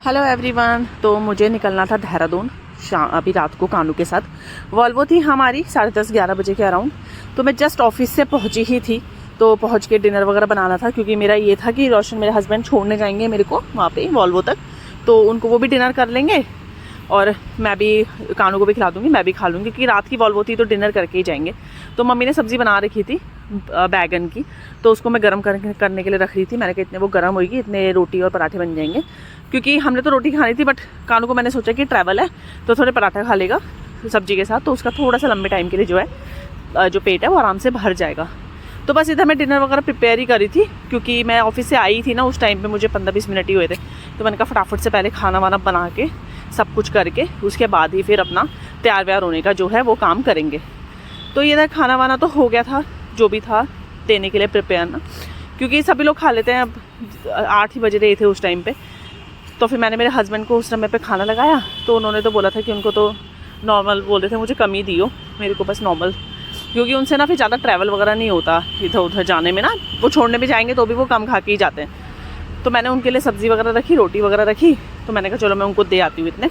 Hello everyone. तो मुझे निकलना था देहरादून अभी रात को कानू के साथ। वॉल्वो थी हमारी 10:30-11 बजे के अराउंड। तो मैं जस्ट ऑफिस से पहुंची ही थी, तो पहुंच के डिनर वगैरह बनाना था, क्योंकि मेरा ये था कि रोशन मेरे हस्बैंड छोड़ने जाएंगे मेरे को वहाँ पे वॉल्वो तक, तो उनको वो भी डिनर कर लेंगे और मैं भी कानू को भी खिला दूँगी, मैं भी खा लूँगी, क्योंकि रात की वॉल्वो थी तो डिनर करके ही जाएंगे। तो मम्मी ने सब्ज़ी बना रखी थी बैगन की, तो उसको मैं गर्म करने के लिए रख रही थी। मैंने कहा इतने वो गर्म होगी, इतने रोटी और पराठे बन जाएंगे, क्योंकि हमने तो रोटी खानी थी, बट कानू को मैंने सोचा कि ट्रैवल है तो थोड़े पराठा खा लेगा सब्जी के साथ, तो उसका थोड़ा सा लंबे टाइम के लिए जो है जो पेट है वो आराम से भर जाएगा। तो बस इधर मैं डिनर वगैरह प्रिपेयर ही करी थी, क्योंकि मैं ऑफिस से आई थी ना, उस टाइम पे मुझे 15-20 मिनट ही हुए थे। तो मैंने कहा फटाफट से पहले खाना वाना बना के सब कुछ करके उसके बाद ही फिर अपना तैयार व्यार होने का जो है वो काम करेंगे। तो ये इधर खाना वाना तो हो गया था, जो भी था देने के लिए प्रिपेयर ना, क्योंकि सभी लोग खा लेते हैं। अब 8 ही बज रहे थे उस टाइम पे। तो फिर मैंने मेरे हस्बैंड को उस समय पे खाना लगाया, तो उन्होंने तो बोला था कि उनको तो नॉर्मल बोल रहे थे, मुझे कम ही दियो, मेरे को बस नॉर्मल, क्योंकि उनसे ना फिर ज़्यादा ट्रैवल वगैरह नहीं होता इधर उधर जाने में ना, वो छोड़ने भी जाएंगे तो भी वो कम खा के ही जाते हैं। तो मैंने उनके लिए सब्ज़ी वगैरह रखी, रोटी वगैरह रखी, तो मैंने कहा चलो मैं उनको दे आती हूँ इतने।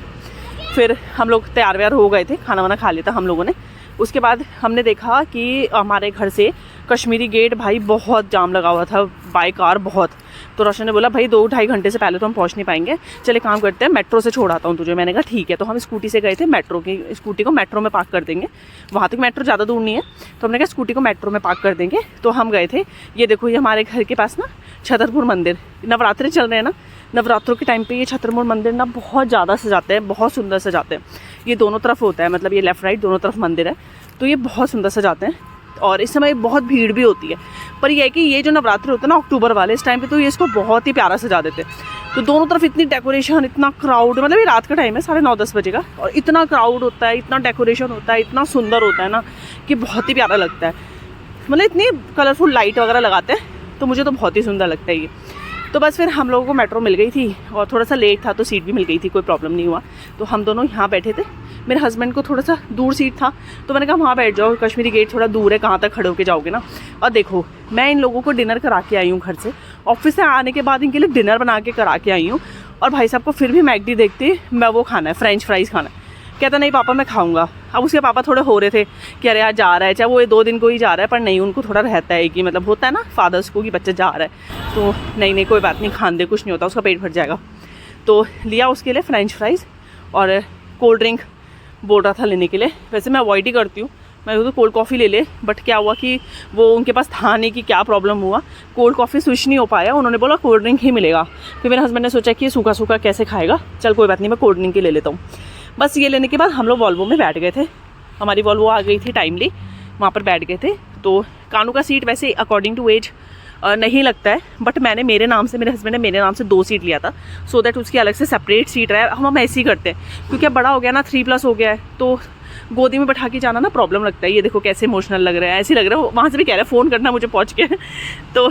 फिर हम लोग तैयार व्यार हो गए थे, खाना वाना खा लिया था हम लोगों ने। उसके बाद हमने देखा कि हमारे घर से कश्मीरी गेट भाई बहुत जाम लगा हुआ था बाय कार बहुत। तो रोशन ने बोला भाई 2-2.5 घंटे से पहले तो हम पहुंच नहीं पाएंगे, चले काम करते हैं मेट्रो से छोड़ आता हूँ तुझे। मैंने कहा ठीक है। तो हम स्कूटी से गए थे, मेट्रो की स्कूटी को मेट्रो में पार्क कर देंगे, वहाँ तक मेट्रो ज़्यादा दूर नहीं है, तो हमने कहा स्कूटी को मेट्रो में पार्क कर देंगे। तो हम गए थे, ये देखो ये हमारे घर के पास ना छतरपुर मंदिर, नवरात्रे चल रहे हैं ना, नवरात्रों के टाइम पे ये छतरपुर मंदिर ना बहुत ज़्यादा सजाते हैं, बहुत सुंदर सजाते हैं। ये दोनों तरफ होता है, मतलब ये लेफ़्ट राइट दोनों तरफ मंदिर है, तो ये बहुत सुंदर सजाते हैं। और इस समय बहुत भीड़ भी होती है, पर यह है कि ये जो नवरात्रि होता है ना अक्टूबर वाले, इस टाइम पे तो ये इसको बहुत ही प्यारा सजा देते हैं। तो दोनों तरफ इतनी डेकोरेशन, इतना क्राउड, मतलब ये रात का टाइम है 9:30-10 बजे का, और इतना क्राउड होता है, इतना डेकोरेशन होता है, इतना सुंदर होता है ना कि बहुत ही प्यारा लगता है। मतलब इतनी कलरफुल लाइट वगैरह लगाते हैं, तो मुझे तो बहुत ही सुंदर लगता है ये। तो बस फिर हम लोगों को मेट्रो मिल गई थी, और थोड़ा सा लेट था तो सीट भी मिल गई थी, कोई प्रॉब्लम नहीं हुआ। तो हम दोनों यहाँ बैठे थे, मेरे हस्बैंड को थोड़ा सा दूर सीट था, तो मैंने कहा वहाँ बैठ जाओ, कश्मीरी गेट थोड़ा दूर है, कहाँ तक खड़े होके जाओगे ना। और देखो मैं इन लोगों को डिनर करा के आई हूँ घर से, ऑफिस से आने के बाद इनके लिए डिनर बना के करा के आई हूँ, और भाई साहब को फिर भी मैकडी देखते मैं वो खाना है, फ्रेंच फ्राइज़ खाना है। कहता नहीं पापा मैं खाऊंगा। अब उसके पापा थोड़े हो रहे थे कि अरे यार जा रहा है, चाहे वो ये 2 दिन को ही जा रहा है, पर नहीं, उनको थोड़ा रहता है कि मतलब होता है ना फादर्स को कि बच्चा जा रहा है, तो नहीं कोई बात नहीं, खान दे, कुछ नहीं होता, उसका पेट भर जाएगा। तो लिया उसके लिए फ्रेंच फ्राइज़ और कोल्ड ड्रिंक बोल रहा था लेने के लिए। वैसे मैं अवॉइड ही करती हूँ, मैं तो कोल्ड कॉफ़ी ले ले, बट क्या हुआ कि वो उनके पास था नहीं, कि क्या प्रॉब्लम हुआ, कोल्ड कॉफ़ी स्विच नहीं हो पाया, उन्होंने बोला कोल्ड ड्रिंक ही मिलेगा। फिर मेरे हस्बैंड ने सोचा कि सूखा सूखा कैसे खाएगा, चल कोई बात नहीं मैं कोल्ड ड्रिंक ही ले लेता हूँ। बस ये लेने के बाद हम लोग वॉल्वो में बैठ गए थे, हमारी वॉल्वो आ गई थी टाइमली, वहाँ पर बैठ गए थे। तो कानू का सीट वैसे अकॉर्डिंग टू एज नहीं लगता है, बट मैंने मेरे नाम से, मेरे हस्बैंड ने मेरे नाम से 2 सीट लिया था, सो दैट उसकी अलग से सेपरेट सीट रहे। हम ऐसे ही करते हैं, क्योंकि अब बड़ा हो गया ना, 3+ हो गया है, तो गोदी में बैठा के जाना ना प्रॉब्लम लगता है। ये देखो कैसे इमोशनल लग रहा है, ऐसे लग रहा है वहाँ से भी कह रहा है फ़ोन करना मुझे पहुँच के। तो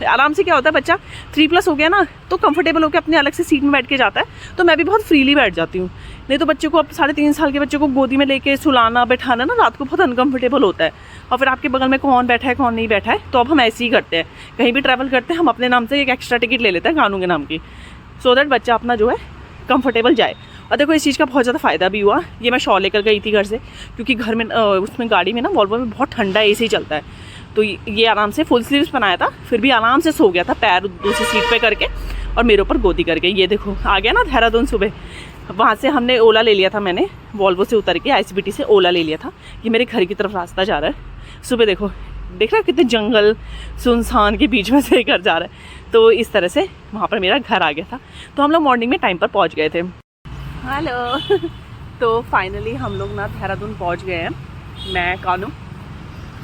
आराम से क्या होता है, बच्चा 3+ हो गया ना, तो कंफर्टेबल होकर अपने अलग से सीट में बैठ के जाता है, तो मैं भी बहुत फ्रीली बैठ जाती हूँ। नहीं तो बच्चे को, अब 3.5 साल के बच्चे को गोदी में लेके सुलाना बैठाना ना रात को बहुत अनकंफर्टेबल होता है, और फिर आपके बगल में कौन बैठा है कौन नहीं बैठा है। तो अब हम ऐसे ही करते हैं, कहीं भी ट्रैवल करते हैं हम अपने नाम से एक एक्स्ट्रा टिकट ले लेते हैं कानू के नाम की, सो दैट बच्चा अपना जो है कंफर्टेबल जाए। और देखो इस चीज़ का बहुत ज़्यादा फ़ायदा भी हुआ। ये मैं शॉल लेकर गई थी घर से, क्योंकि घर में उसमें गाड़ी में ना वॉल्वो में बहुत ठंडा AC चलता है, तो ये आराम से फुल स्लीव्स बनाया था, फिर भी आराम से सो गया था, पैर दूसरी सीट पे करके और मेरे ऊपर गोदी करके। ये देखो आ गया ना देहरादून सुबह। वहाँ से हमने ओला ले लिया था, मैंने वॉल्वो से उतर के ICBT से ओला ले लिया था, कि मेरे घर की तरफ रास्ता जा रहा है। सुबह देखो देख रहा है कितने जंगल सुनसान के बीच में से घर जा रहा है। तो इस तरह से वहाँ पर मेरा घर आ गया था। तो हम लोग मॉर्निंग में टाइम पर पहुँच गए थे। हेलो। तो फाइनली हम लोग ना देहरादून पहुँच गए हैं, मैं कानू।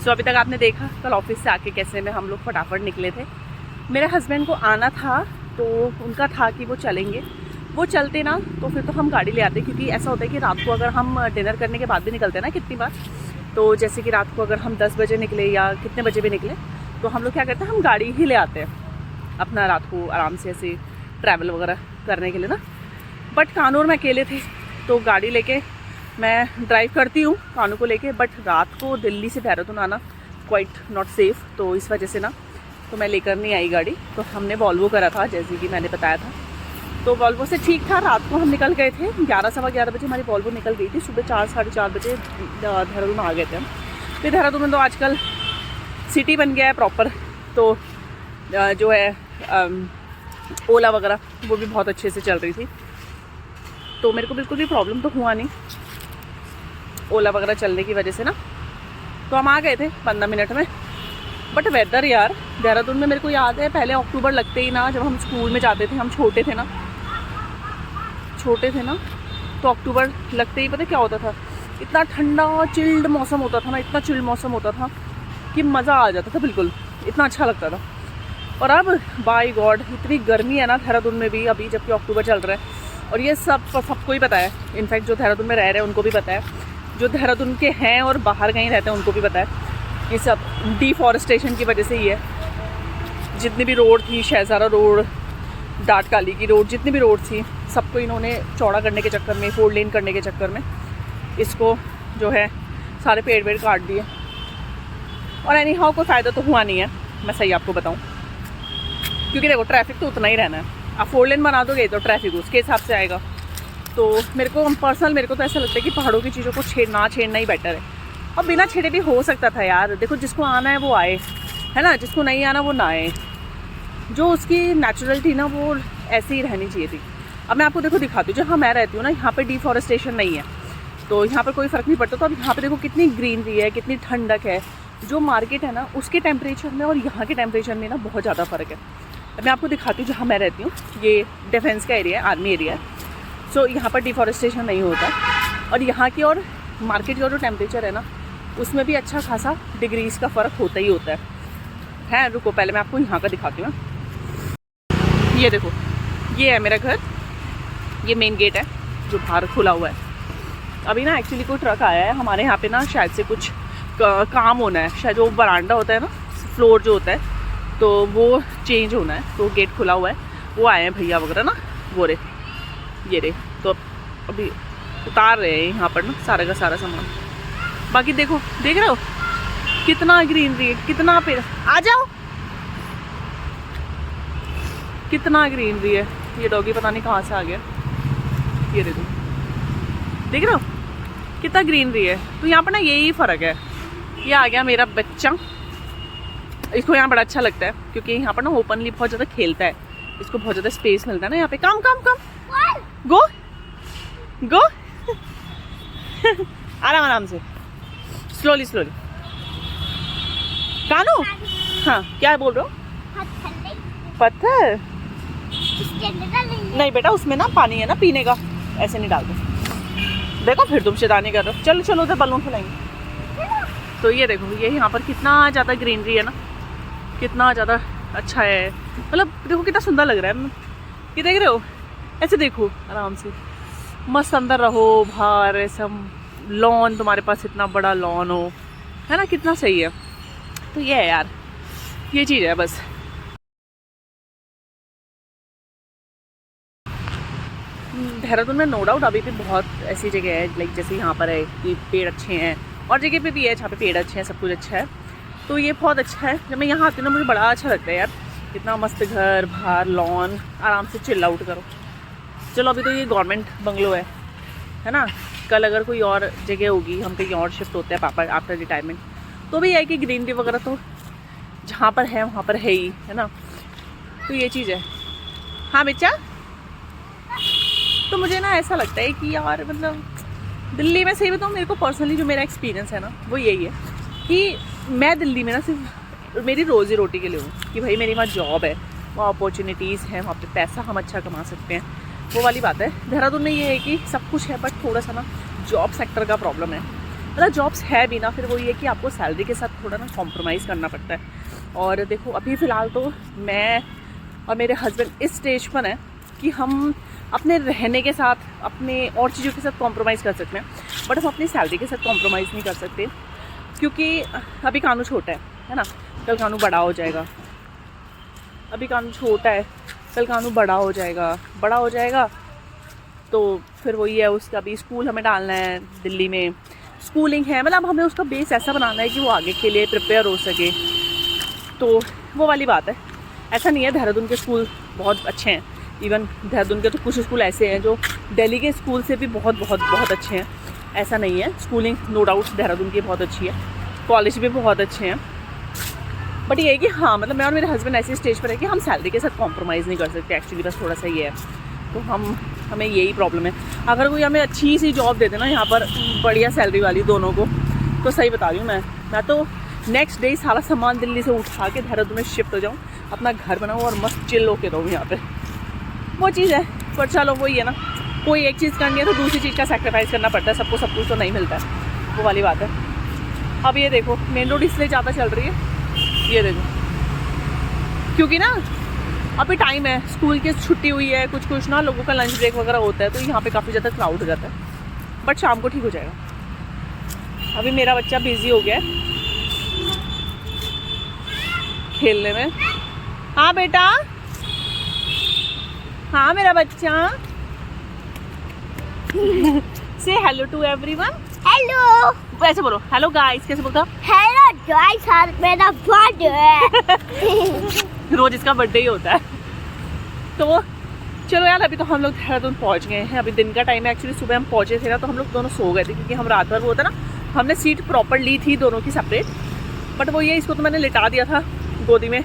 सो अभी तक आपने देखा कल ऑफिस से आके कैसे में हम लोग फटाफट निकले थे। मेरे हस्बैंड को आना था, तो उनका था कि वो चलेंगे, वो चलते ना तो फिर तो हम गाड़ी ले आते, क्योंकि ऐसा होता है कि रात को अगर हम डिनर करने के बाद भी निकलते हैं ना कितनी बार, तो जैसे कि रात को अगर हम 10 बजे निकले या कितने बजे भी निकले, तो हम लोग क्या करते हैं, हम गाड़ी ही ले आते हैं अपना रात को आराम से ऐसे ट्रैवल वगैरह करने के लिए ना। बट कानू और मैं अकेले थे, तो गाड़ी लेके मैं ड्राइव करती हूँ कानू को लेके, बट रात को दिल्ली से देहरादून आना क्वाइट नॉट सेफ़, तो इस वजह से ना तो मैं लेकर नहीं आई गाड़ी। तो हमने वॉल्वो करा था जैसे कि मैंने बताया था, तो वॉल्वो से ठीक था। रात को हम निकल गए थे 11 सवा 11 बजे हमारी वॉल्वो निकल गई थी। सुबह 4 साढ़े 4 बजे देहरादून आ गए थे हम। फिर देहरादून में तो आजकल सिटी बन गया है प्रॉपर, तो जो है ओला वगैरह वो भी बहुत अच्छे से चल रही थी, तो मेरे को बिल्कुल भी प्रॉब्लम तो हुआ नहीं ओला वगैरह चलने की वजह से ना। तो हम आ गए थे 15 मिनट में। बट वेदर यार देहरादून में, मेरे को याद है पहले अक्टूबर लगते ही ना, जब हम स्कूल में जाते थे, हम छोटे थे ना, तो अक्टूबर लगते ही पता क्या होता था, इतना ठंडा चिल्ड मौसम होता था ना, इतना चिल्ड मौसम होता था कि मज़ा आ जाता था, बिल्कुल इतना अच्छा लगता था। और अब बाय गॉड इतनी गर्मी है ना देहरादून में भी अभी, जबकि अक्टूबर चल रहा है। और ये सबको ही पता है, इनफैक्ट जो देहरादून में रह रहे हैं उनको भी पता है, जो देहरादून के हैं और बाहर कहीं रहते हैं उनको भी पता है, ये सब डिफॉरेस्टेशन की वजह से ही है। जितनी भी रोड थी, शहजारा रोड, डाटकाली की रोड, जितनी भी रोड थी, सबको इन्होंने चौड़ा करने के चक्कर में, 4 लेन करने के चक्कर में इसको जो है सारे पेड़ वेड़ काट दिए। और एनी हाउ कोई फ़ायदा तो हुआ नहीं है, मैं सही आपको बताऊं, क्योंकि देखो ट्रैफिक तो उतना ही रहना है। आप 4 लेन बना दोगे तो ट्रैफिक उसके हिसाब से आएगा। तो मेरे को तो ऐसा लगता है कि पहाड़ों की चीज़ों को छेड़ना ही बेटर है। और बिना छेड़े भी हो सकता था यार, देखो जिसको आना है वो आए, है ना, जिसको नहीं आना वो ना आए। जो उसकी नेचुरल थी ना वो ऐसे ही रहनी चाहिए थी। अब मैं आपको देखो दिखाती हूँ, जहाँ मैं रहती हूँ ना, यहाँ पे डिफॉरेस्टेशन नहीं है, तो यहाँ पर कोई फ़र्क नहीं पड़ता। तो अब यहाँ पे देखो कितनी ग्रीनरी है, कितनी ठंडक है। जो मार्केट है ना उसके टेम्परेचर में और यहाँ के टेम्परेचर में ना बहुत ज़्यादा फ़र्क है। अब मैं आपको दिखाती हूँ जहाँ मैं रहती हूँ, ये डिफेंस का एरिया है, आर्मी एरिया है। सो यहाँ पर डिफॉरेस्टेशन नहीं होता, और यहाँ की और मार्केट का जो टेम्परेचर है ना उसमें भी अच्छा खासा डिग्रीज़ का फ़र्क होता ही होता है। रुको पहले मैं आपको यहाँ का दिखाती हूँ। ये देखो, ये है मेरा घर, ये मेन गेट है जो बाहर खुला हुआ है। अभी ना एक्चुअली कोई ट्रक आया है हमारे यहाँ पे ना, शायद से कुछ काम होना है, शायद वो बरांडा होता है ना, फ्लोर जो होता है, तो वो चेंज होना है, तो गेट खुला हुआ है। वो आए हैं भैया वगैरह ना, वो रे ये रे, तो अभी उतार रहे हैं यहाँ पर ना सारा का सारा सामान। बाकी देखो, देख रहे हो कितना ग्रीनरी है, कितना पेड़, आ जाओ, कितना ग्रीनरी है। ये डॉगी पता नहीं कहाँ से आ गया, ये देखो, देख रहे हो कितना ग्रीनरी है। तो यहाँ पर ना यही फ़र्क है। ये आ गया मेरा बच्चा, इसको यहाँ बड़ा अच्छा लगता है क्योंकि यहाँ पर ना ओपनली बहुत ज़्यादा खेलता है, इसको बहुत ज़्यादा स्पेस मिलता है ना यहाँ पे। कम कम कम, गो गो आराम आराम से, स्लोली स्लोली। कानू, हाँ क्या बोल रहे हो? पत्थर नहीं बेटा, उसमें ना पानी है ना पीने का, ऐसे नहीं डालते। देखो फिर तुम शैतानी कर रहे हो। चलो चलो उधर बलून फुलाएंगे। तो ये देखो, ये यहाँ पर कितना ज़्यादा ग्रीनरी है ना, कितना ज़्यादा अच्छा है। मतलब देखो कितना सुंदर लग रहा है। ये देख रहे हो, ऐसे देखो आराम से, मस्त अंदर रहो, बाहर ऐसा लॉन, तुम्हारे पास इतना बड़ा लॉन हो, है ना, कितना सही है। तो ये है यार, ये चीज़ है बस। देहरादून में नो डाउट अभी भी बहुत ऐसी जगह है, लाइक जैसे यहाँ पर है कि पेड़ अच्छे हैं, और जगह पे भी है जहाँ पे पेड़ अच्छे हैं, सब कुछ अच्छा है। तो ये बहुत अच्छा है। जब मैं यहाँ आती हूँ ना मुझे बड़ा अच्छा लगता है यार, इतना मस्त घर, बाहर लॉन, आराम से चिल आउट करो। चलो अभी तो ये गवर्नमेंट बंगलो है ना, कल अगर कोई और जगह होगी, हम कहीं और शिफ्ट होते हैं पापा आफ्टर रिटायरमेंट, तो भी है कि ग्रीनरी वगैरह तो जहाँ पर है वहाँ पर है ही, है ना। तो ये चीज़ है। हाँ बच्चा, तो मुझे ना ऐसा लगता है कि यार मतलब दिल्ली में सही बताऊँ, मेरे को पर्सनली जो मेरा एक्सपीरियंस है ना वो यही है कि मैं दिल्ली में ना सिर्फ मेरी रोज़ी रोटी के लिए हूँ, कि भाई मेरी वहाँ जॉब है, वहाँ अपॉर्चुनिटीज़ हैं, वहाँ पे पैसा हम अच्छा कमा सकते हैं, वो वाली बात है। देहरादून में ये है कि सब कुछ है, बट थोड़ा सा ना जॉब सेक्टर का प्रॉब्लम है। मतलब जॉब्स है भी ना, फिर वो ये कि आपको सैलरी के साथ थोड़ा ना कॉम्प्रोमाइज़ करना पड़ता है। और देखो अभी फ़िलहाल तो मैं और मेरे हस्बैंड इस स्टेज पर हैं कि हम अपने रहने के साथ, अपने और चीज़ों के साथ कॉम्प्रोमाइज़ कर सकते हैं, बट हम अपनी सैलरी के साथ कॉम्प्रोमाइज़ नहीं कर सकते, क्योंकि अभी कानू छोटा है ना, कल कानू बड़ा हो जाएगा। अभी कानू छोटा है, कल कानू बड़ा हो जाएगा तो फिर वही है, उसका भी स्कूल हमें डालना है, दिल्ली में स्कूलिंग है, मतलब हमें उसका बेस ऐसा बनाना है कि वो आगे के लिए प्रिपेयर हो सके। तो वो वाली बात है। ऐसा नहीं है, देहरादून के स्कूल बहुत अच्छे हैं, इवन देहरादून के तो कुछ स्कूल ऐसे हैं जो दिल्ली के स्कूल से भी बहुत बहुत बहुत अच्छे हैं, ऐसा नहीं है। स्कूलिंग नो डाउट देहरादून की बहुत अच्छी है, कॉलेज भी बहुत अच्छे हैं, बट ये है कि हाँ मतलब मैं और मेरे हस्बैंड ऐसी स्टेज पर है कि हम सैलरी के साथ कॉम्प्रोमाइज़ नहीं कर सकते एक्चुअली, बस थोड़ा सा ये है। तो हमें यही प्रॉब्लम है। अगर कोई हमें अच्छी सी जॉब दे देना यहाँ पर बढ़िया सैलरी वाली दोनों को, तो सही बता रही हूँ मैं तो नेक्स्ट डे सारा सामान दिल्ली से उठा के देहरादून में शिफ्ट हो जाऊँ, अपना घर बनाऊँ और मस्त चिल होके रहूँ यहाँ पे, वो चीज़ है। पर चलो वही है ना, कोई एक चीज़ करनी है तो दूसरी चीज़ का सेक्रीफाइस करना पड़ता है, सबको सब कुछ तो नहीं मिलता है, वो वाली बात है। अब ये देखो मेन रोड इसलिए ज़्यादा चल रही है, ये देखो क्योंकि ना अभी टाइम है, स्कूल की छुट्टी हुई है, कुछ ना लोगों का लंच ब्रेक वगैरह होता है, तो यहाँ पे काफ़ी ज़्यादा क्राउड हो जाता है, बट शाम को ठीक हो जाएगा। अभी मेरा बच्चा बिजी हो गया है खेलने में। हाँ बेटा, हाँ मेरा बच्चा। से हेलो टू एवरीवन। हेलो, ऐसे बोलो हेलो गाइस, कैसे बोलता? हेलो गाइस, आज मेरा बर्थडे है। रोज इसका बर्थडे ही होता है। तो चलो यार, अभी तो हम लोग देहरादून पहुंच गए हैं, अभी दिन का टाइम है। एक्चुअली सुबह हम पहुंचे थे ना, तो हम लोग दोनों सो गए थे क्योंकि हम रात भर वो था ना, हमने सीट प्रॉपर ली थी दोनों की सेपरेट, बट वो ये इसको तो मैंने लिटा दिया था गोदी में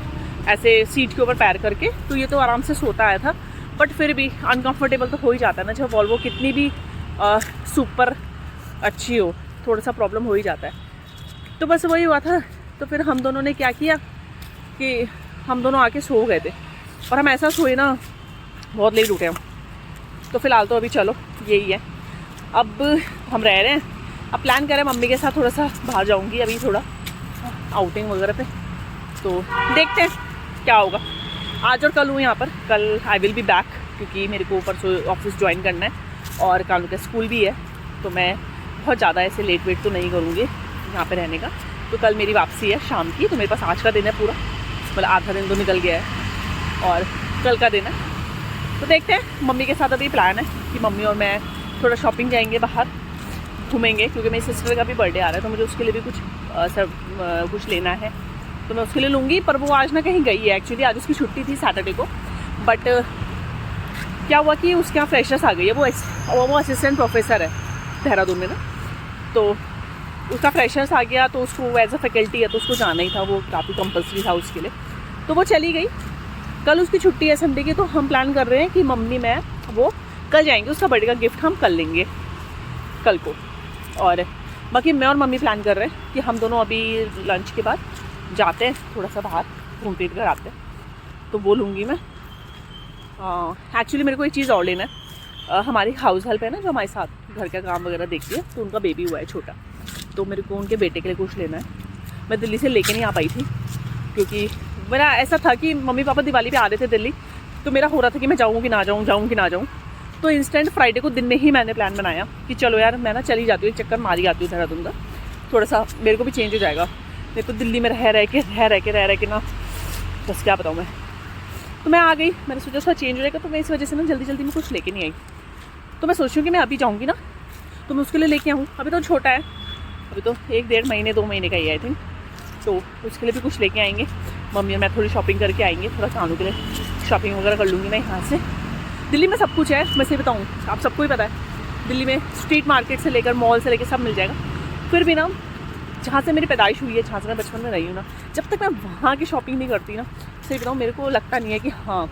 ऐसे सीट के ऊपर पैर करके, तो ये तो आराम से सोता आया था, बट फिर भी अनकंफर्टेबल तो हो ही जाता है ना, जब वॉल्वो कितनी भी सुपर अच्छी हो, थोड़ा सा प्रॉब्लम हो ही जाता है। तो बस वही हुआ था। तो फिर हम दोनों ने क्या किया कि हम दोनों आके सो गए थे, और हम ऐसा सोए ना बहुत लेट उठे हम। तो फिलहाल तो अभी चलो यही है, अब हम रह रहे हैं। अब प्लान करें मम्मी के साथ थोड़ा सा बाहर जाऊंगी अभी, थोड़ा आउटिंग वगैरह पे, तो देखते हैं क्या होगा। आज और कल हूँ यहाँ पर, कल आई विल बी बैक क्योंकि मेरे को परसों ऑफिस ज्वाइन करना है और कानू का स्कूल भी है, तो मैं बहुत ज़्यादा ऐसे लेट वेट तो नहीं करूँगी यहाँ पे रहने का। तो कल मेरी वापसी है शाम की, तो मेरे पास आज का दिन है पूरा, मतलब आधा दिन तो निकल गया है और कल का दिन है। तो देखते हैं, मम्मी के साथ अभी प्लान है कि मम्मी और मैं थोड़ा शॉपिंग जाएंगे, बाहर घूमेंगे, क्योंकि मेरी सिस्टर का भी बर्थडे आ रहा है, तो मुझे उसके लिए भी कुछ लेना है, तो मैं उसके लिए लूँगी। पर वो आज ना कहीं गई है एक्चुअली, आज उसकी छुट्टी थी सैटरडे को, बट क्या हुआ कि उसके यहाँ फ्रेशर्स आ गई है। वो असिस्टेंट प्रोफेसर है देहरादून में ना, तो उसका फ्रेशर्स आ गया, तो उसको एज अ फैकल्टी है तो उसको जाना ही था, वो काफ़ी कंपल्सरी था उसके लिए, तो वो चली गई। कल उसकी छुट्टी है संडे की, तो हम प्लान कर रहे हैं कि मम्मी मैं वो कल जाएंगे, उसका बर्थडे का गिफ्ट हम कल लेंगे कल को। और बाकी मैं और मम्मी प्लान कर रहे हैं कि हम दोनों अभी लंच के बाद जाते हैं थोड़ा सा बाहर घूम फिर कर आते हैं, तो वो लूँगी मैं। एक्चुअली मेरे को एक चीज़ और लेना है, हमारी हाउस हेल्प है ना जो हमारे साथ घर का काम वगैरह देखती है, तो उनका बेबी हुआ है छोटा, तो मेरे को उनके बेटे के लिए कुछ लेना है। मैं दिल्ली से लेके नहीं आ पाई थी क्योंकि मेरा ऐसा था कि मम्मी पापा दिवाली पे आ रहे थे दिल्ली, तो मेरा हो रहा था कि मैं जाऊँ कि ना जाऊँ, जाऊँ कि ना जाऊँ। तो इंस्टेंट फ्राइडे को दिन में ही मैंने प्लान बनाया कि चलो यार मैं ना चली जाती हूँ, एक चक्कर मारी आती हूँ देहरादून का, थोड़ा सा मेरे को भी चेंज हो जाएगा। नहीं तो दिल्ली में रह रह के ना बस क्या बताऊँ मैं। तो मैं आ गई, मैंने सोचा थोड़ा चेंज हो जाएगा, तो मैं इस वजह से ना जल्दी में कुछ लेके नहीं आई। तो मैं सोच रही हूँ कि मैं अभी जाऊँगी ना तो मैं उसके लिए लेके आऊँ, अभी तो छोटा है, अभी तो 1-1.5 महीने 2 महीने का ही है आई थिंक, तो उसके लिए भी कुछ लेके आएंगे। मम्मी और मैं थोड़ी शॉपिंग करके आएंगे, थोड़ा कानू के लिए शॉपिंग वगैरह कर लूँगी मैं यहाँ से। दिल्ली में सब कुछ है, मैं सही बताऊँ, आप सबको ही पता है दिल्ली में स्ट्रीट मार्केट से लेकर मॉल से लेकर सब मिल जाएगा। फिर भी ना जहाँ से मेरी पैदाइश हुई है, जहाँ से मैं बचपन में रही हूँ ना, जब तक मैं वहाँ की शॉपिंग नहीं करती ना, सही बताऊँ मेरे को लगता नहीं है कि हाँ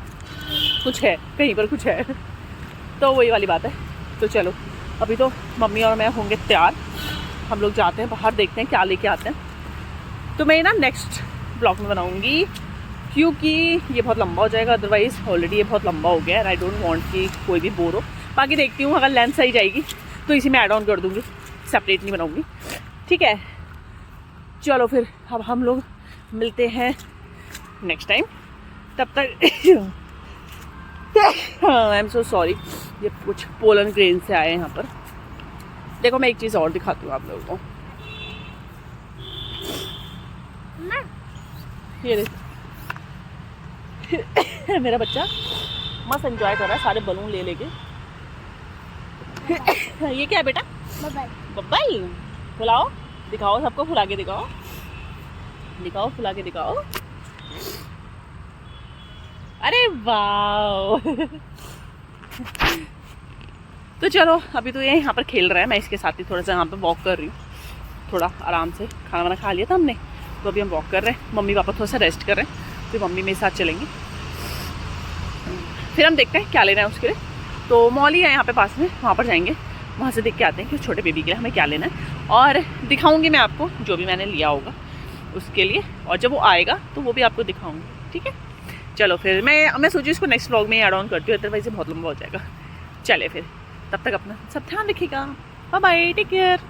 कुछ है, कहीं पर कुछ है। तो वही वाली बात है। तो चलो अभी तो मम्मी और मैं होंगे तैयार, हम लोग जाते हैं बाहर, देखते हैं क्या लेके आते हैं। तो मैं ना नेक्स्ट ब्लॉग में बनाऊँगी क्योंकि ये बहुत लंबा हो जाएगा, अदरवाइज़ ऑलरेडी ये बहुत लंबा हो गया है। आई डोंट वांट कि कोई भी बोर हो। बाकी देखती हूँ अगर लेंथ सही जाएगी तो इसी में ऐड ऑन कर दूँगी, सेपरेट नहीं बनाऊँगी, ठीक है। चलो फिर अब हम लोग मिलते हैं नेक्स्ट टाइम, तब तक आई एम सो सॉरी, ये कुछ पोलन ग्रेन से आए हैं यहाँ पर। देखो मैं एक चीज़ और दिखाती हूँ आप लोगों को, ये देखो मेरा बच्चा मस्त एंजॉय कर रहा है सारे बलून ले लेके। ये क्या है बेटा? बब्बल। फुलाओ, दिखाओ सबको, फुला के दिखाओ, दिखाओ फुला के दिखाओ। अरे वाह तो चलो अभी तो ये यहाँ पर खेल रहा है, मैं इसके साथ ही थोड़ा सा यहाँ पर वॉक कर रही हूँ, थोड़ा आराम से। खाना वाना खा लिया था हमने, तो अभी हम वॉक कर रहे हैं। मम्मी पापा थोड़ा सा रेस्ट कर रहे हैं, फिर मम्मी मेरे साथ चलेंगे, फिर हम देखते हैं क्या लेना है उसके लिए। तो मॉल ही है यहाँ पे पास में, वहाँ पर जाएंगे, वहाँ से देख के आते हैं कि उस छोटे बेबी के लिए हमें क्या लेना है, और दिखाऊंगी मैं आपको जो भी मैंने लिया होगा उसके लिए, और जब वो आएगा तो वो भी आपको दिखाऊंगी, ठीक है। चलो फिर मैं सोचूँ इसको नेक्स्ट व्लॉग में ऐड ऑन करती हूँ, अदरवाइज बहुत लंबा हो जाएगा। चले फिर, तब तक अपना सब ध्यान रखिएगा। Bye bye, take care.